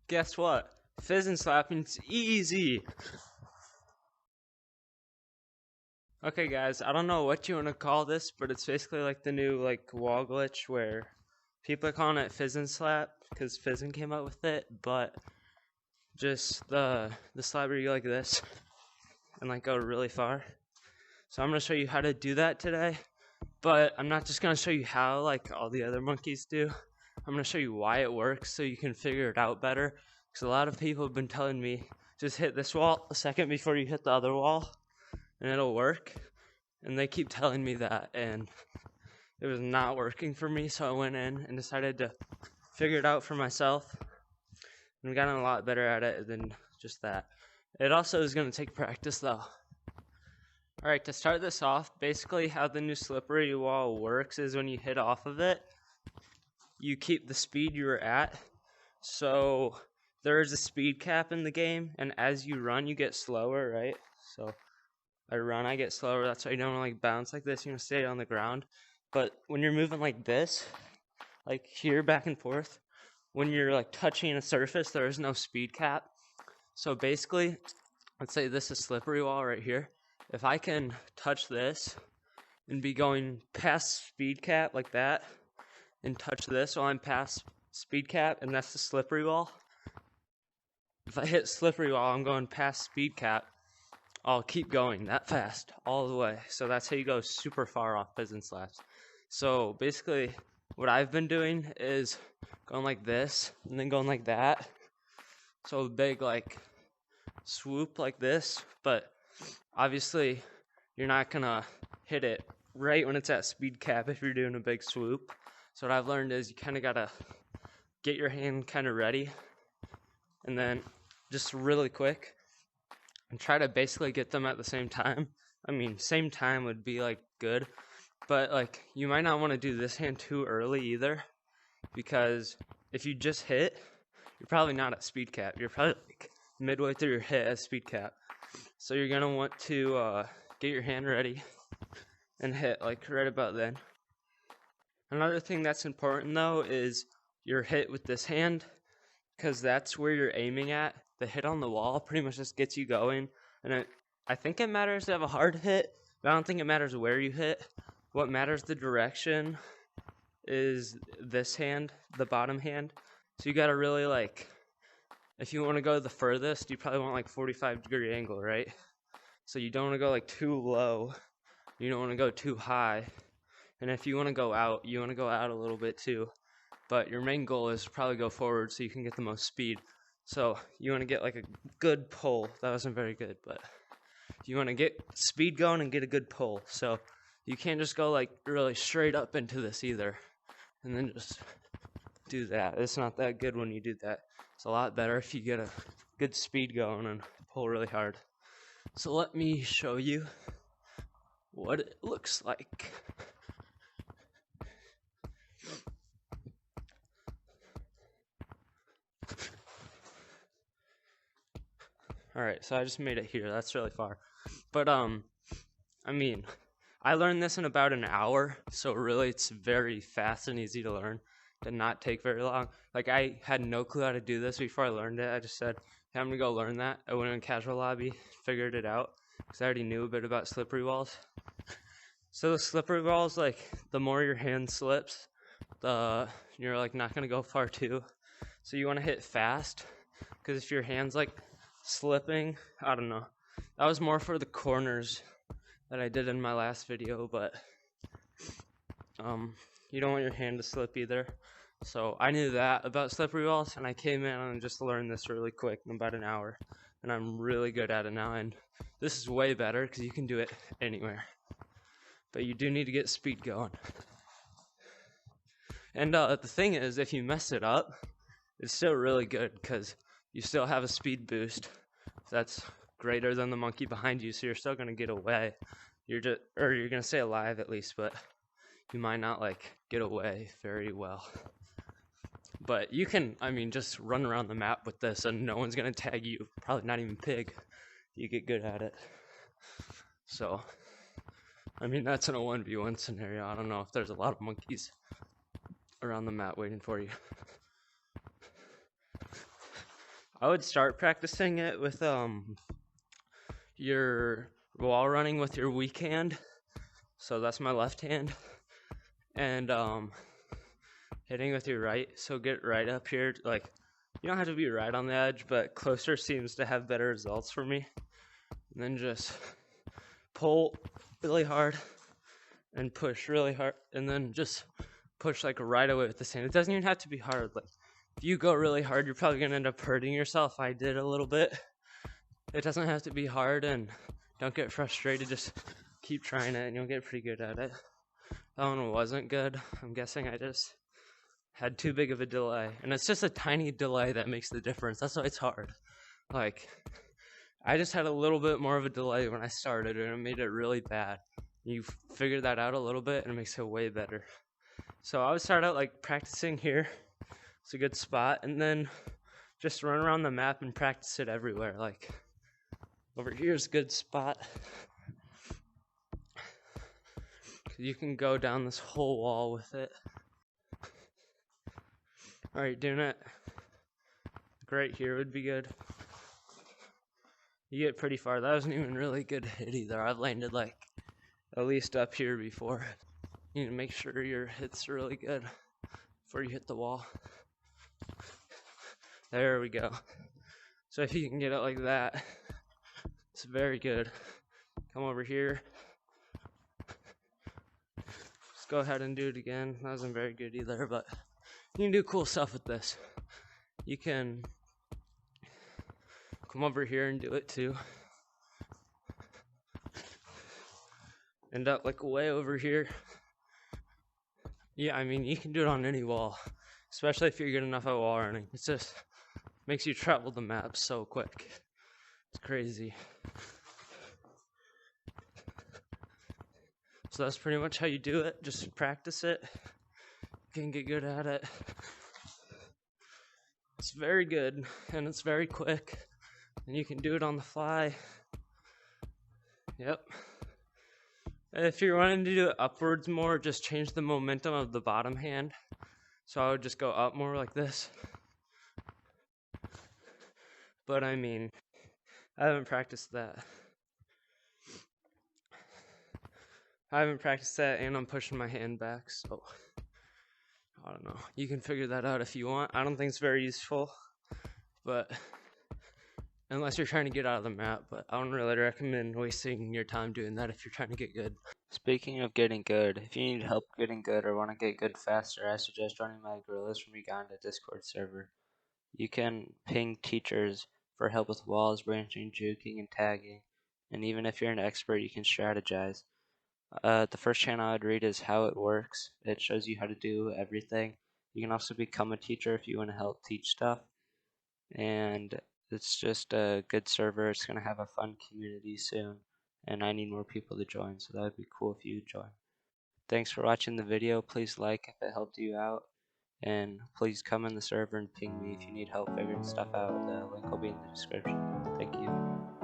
Guess what? Fizz and slapping's easy. Okay guys, I don't know what you want to call this, but it's basically like the new wall glitch where people are calling it fizz and slap because Fizzin came up with it, but just the slap where you like this and go really far. So I'm gonna show you how to do that today, but I'm not just gonna show you how like all the other monkeys do. I'm gonna show you why it works so you can figure it out better. Because a lot of people have been telling me just hit this wall a second before you hit the other wall and it'll work. And they keep telling me that, and it was not working for me, so I went in and decided to figure it out for myself. And I've gotten a lot better at it than just that. It also is going to take practice though. Alright, to start this off, basically how the new slippery wall works is when you hit off of it, you keep the speed you were at. So there is a speed cap in the game, and as you run, you get slower, right? So I run, I get slower. That's why you don't want to bounce like this. You want to stay on the ground. But when you're moving like this, like here back and forth, when you're touching a surface, there is no speed cap. So basically, let's say this is slippery wall right here. If I can touch this and be going past speed cap like that, and touch this while I'm past speed cap, and that's the slippery wall. If I hit slippery wall, I'm going past speed cap. I'll keep going that fast all the way. So that's how you go super far off fizz and slaps. So basically what I've been doing is going like this and then going like that. So a big swoop like this, but obviously you're not gonna hit it right when it's at speed cap if you're doing a big swoop. So what I've learned is you kind of gotta get your hand kind of ready and then just really quick and try to basically get them at the same time. I mean, same time would be good, but you might not want to do this hand too early either, because if you just hit, you're probably not at speed cap. You're probably midway through your hit at speed cap. So you're gonna want to get your hand ready and hit right about then. Another thing that's important though is your hit with this hand, because that's where you're aiming at. The hit on the wall pretty much just gets you going, and I think it matters to have a hard hit, but I don't think it matters where you hit. What matters the direction is this hand, the bottom hand. So you gotta really if you want to go the furthest, you probably want 45-degree angle, right? So you don't want to go too low, you don't want to go too high, and if you want to go out, you want to go out a little bit too. But your main goal is to probably go forward so you can get the most speed. So you want to get a good pull. That wasn't very good, but you want to get speed going and get a good pull. So you can't just go really straight up into this either and then just do that. It's not that good when you do that. It's a lot better if you get a good speed going and pull really hard. So let me show you what it looks like. Alright, so I just made it here. That's really far. But, I mean, I learned this in about an hour, so really it's very fast and easy to learn. Did not take very long. I had no clue how to do this before I learned it. I just said, hey, I'm going to go learn that. I went in casual lobby, figured it out, because I already knew a bit about slippery walls. So the slippery walls, the more your hand slips, you're not going to go far too. So you want to hit fast, because if your hand's slipping, I don't know. That was more for the corners that I did in my last video, but you don't want your hand to slip either. So I knew that about slippery walls, and I came in and just learned this really quick in about an hour, and I'm really good at it now. And this is way better because you can do it anywhere, but you do need to get speed going. And the thing is, if you mess it up, it's still really good because you still have a speed boost that's greater than the monkey behind you, so you're still going to get away. You're going to stay alive at least, but you might not get away very well. But you can, just run around the map with this and no one's going to tag you. Probably not even Pig. You get good at it. So, that's in a 1v1 scenario. I don't know if there's a lot of monkeys around the map waiting for you. I would start practicing it with your wall running with your weak hand. So that's my left hand. And hitting with your right. So get right up here. Like, you don't have to be right on the edge, but closer seems to have better results for me. And then just pull really hard and push really hard, and then just push like right away with the sand. It doesn't even have to be hard. Like, if you go really hard, you're probably gonna end up hurting yourself. I did a little bit. It doesn't have to be hard, and don't get frustrated. Just keep trying it, and you'll get pretty good at it. That one wasn't good. I'm guessing I just had too big of a delay, and it's just a tiny delay that makes the difference. That's why it's hard. Like, I just had a little bit more of a delay when I started, and it made it really bad. You figure that out a little bit, and it makes it way better. So I would start out like practicing here. It's a good spot, and then just run around the map and practice it everywhere. Like, over here's a good spot. You can go down this whole wall with it. Alright, doing it. Right here would be good. You get pretty far. That wasn't even really good hit either. I've landed like at least up here before. You need to make sure your hit's really good before you hit the wall. There we go. So if you can get it like that, it's very good. Come over here. Just go ahead and do it again. That wasn't very good either, but you can do cool stuff with this. You can come over here and do it too. End up like way over here. Yeah, I mean, you can do it on any wall, especially if you're good enough at wall running. It's just makes you travel the map so quick. It's crazy. So that's pretty much how you do it. Just practice it. You can get good at it. It's very good, and it's very quick, and you can do it on the fly. Yep. If you're wanting to do it upwards more, just change the momentum of the bottom hand. So I would just go up more like this. But I mean, I haven't practiced that. And I'm pushing my hand back, so I don't know. You can figure that out if you want. I don't think it's very useful, but unless you're trying to get out of the map, but I don't really recommend wasting your time doing that if you're trying to get good. Speaking of getting good, if you need help getting good or want to get good faster, I suggest joining my Gorillas from Uganda Discord server. You can ping teachers for help with walls, branching, juking, and tagging, and even if you're an expert, you can strategize. The first channel I would read is How It Works. It shows you how to do everything. You can also become a teacher if you want to help teach stuff, and it's just a good server. It's going to have a fun community soon, and I need more people to join, so that would be cool if you join. Thanks for watching the video. Please like if it helped you out, and please come in the server and ping me if you need help figuring stuff out. The link will be in the description. Thank you.